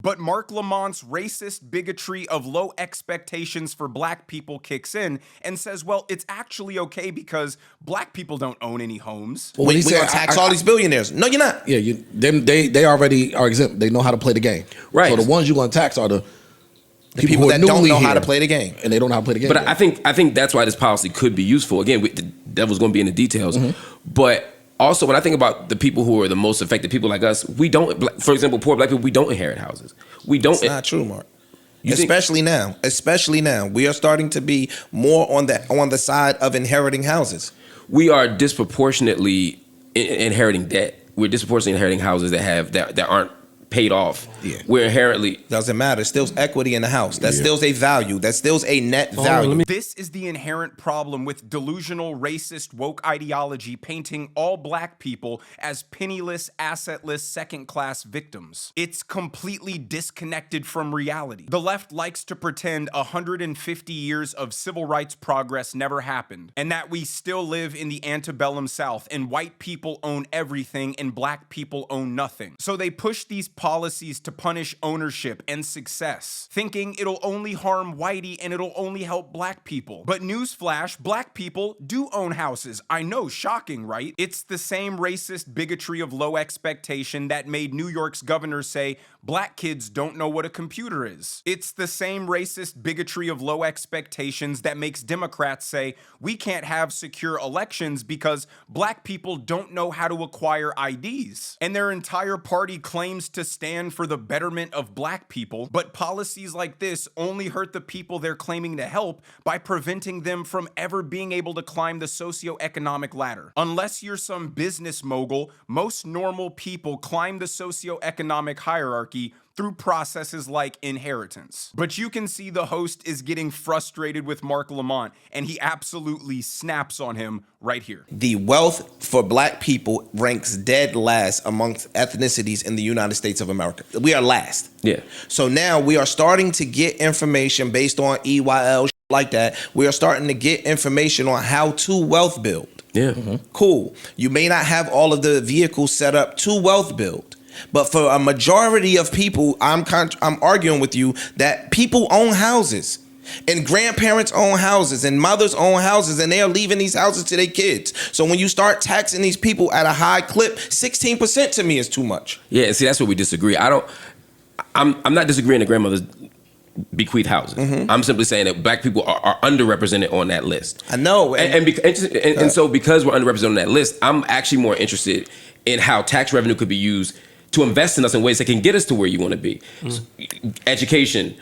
But Mark Lamont's racist bigotry of low expectations for black people kicks in and says, well, it's actually okay because black people don't own any homes. Well, we're going to tax all these billionaires. No, you're not. Yeah, they already are exempt. They know how to play the game. Right. So the ones you're going to tax are the people that don't know how to play the game. And they don't know how to play the game. But I think that's why this policy could be useful. Again, the devil's going to be in the details. But also, when I think about the people who are the most affected, people like us, we don't, for example, poor black people, we don't inherit houses. We don't. It's not true, Mark. Especially now, we are starting to be more on the side of inheriting houses. We are disproportionately inheriting debt. We're disproportionately inheriting houses that aren't paid off. Yeah. We're inherently doesn't matter. Still equity in the house. That still a value. That still a net value. This is the inherent problem with delusional, racist, woke ideology painting all black people as penniless, assetless, second-class victims. It's completely disconnected from reality. The left likes to pretend 150 years of civil rights progress never happened, and that we still live in the antebellum South, and white people own everything and black people own nothing. So they push these policies to punish ownership and success, thinking it'll only harm whitey and it'll only help black people. But newsflash, black people do own houses. I know, shocking, right? It's the same racist bigotry of low expectation that made New York's governor say, black kids don't know what a computer is. It's the same racist bigotry of low expectations that makes Democrats say, we can't have secure elections because black people don't know how to acquire IDs. And their entire party claims to stand for the betterment of black people, but policies like this only hurt the people they're claiming to help by preventing them from ever being able to climb the socioeconomic ladder. Unless you're some business mogul, most normal people climb the socioeconomic hierarchy through processes like inheritance. But you can see the host is getting frustrated with Mark Lamont, and he absolutely snaps on him right here. The wealth for black people ranks dead last amongst ethnicities in the United States of America. We are last. Yeah. So now we are starting to get information based on EYL, like that. We are starting to get information on how to wealth build. Yeah. Cool. You may not have all of the vehicles set up to wealth build. But for a majority of people, I'm arguing with you that people own houses. And grandparents own houses and mothers own houses, and they're leaving these houses to their kids. So when you start taxing these people at a high clip, 16% to me is too much. Yeah, and see, that's where we disagree. I'm not disagreeing that grandmothers bequeath houses. I'm simply saying that black people are underrepresented on that list. I know. And so because we're underrepresented on that list, I'm actually more interested in how tax revenue could be used to invest in us in ways that can get us to where you want to be. Education,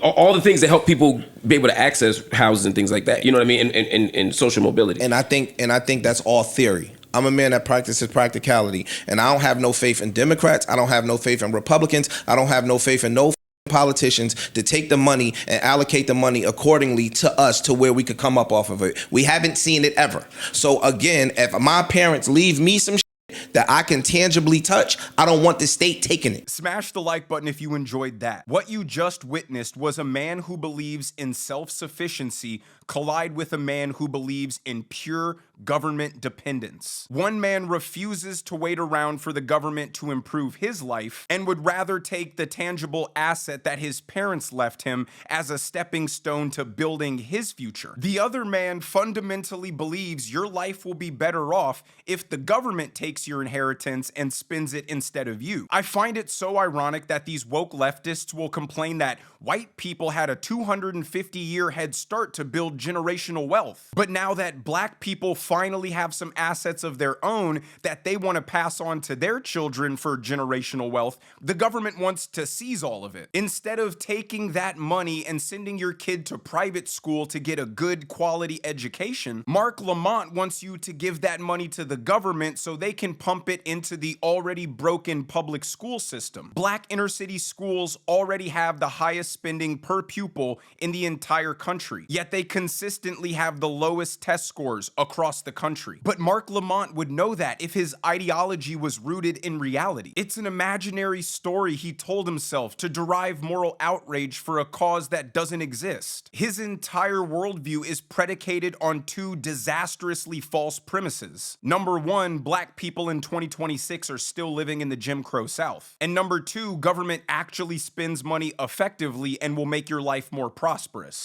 all the things that help people be able to access houses and things like that. You know what I mean? And social mobility. And I think that's all theory. I'm a man that practices practicality, and I don't have no faith in Democrats. I don't have no faith in Republicans. I don't have no faith in no politicians to take the money and allocate the money accordingly to us to where we could come up off of it. We haven't seen it ever. So again, if my parents leave me some that I can tangibly touch, I don't want the state taking it. Smash the like button if you enjoyed that. What you just witnessed was a man who believes in self-sufficiency collide with a man who believes in pure government dependence. One man refuses to wait around for the government to improve his life and would rather take the tangible asset that his parents left him as a stepping stone to building his future. The other man fundamentally believes your life will be better off if the government takes your inheritance and spends it instead of you. I find it so ironic that these woke leftists will complain that white people had a 250-year head start to build generational wealth. But now that black people finally have some assets of their own that they want to pass on to their children for generational wealth, the government wants to seize all of it. Instead of taking that money and sending your kid to private school to get a good quality education, Mark Lamont wants you to give that money to the government so they can pump it into the already broken public school system. Black inner city schools already have the highest spending per pupil in the entire country, yet they consistently have the lowest test scores across across the country. But Mark Lamont would know that if his ideology was rooted in reality. It's an imaginary story he told himself to derive moral outrage for a cause that doesn't exist. His entire worldview is predicated on two disastrously false premises. Number one, black people in 2026 are still living in the Jim Crow South. And number two, government actually spends money effectively and will make your life more prosperous.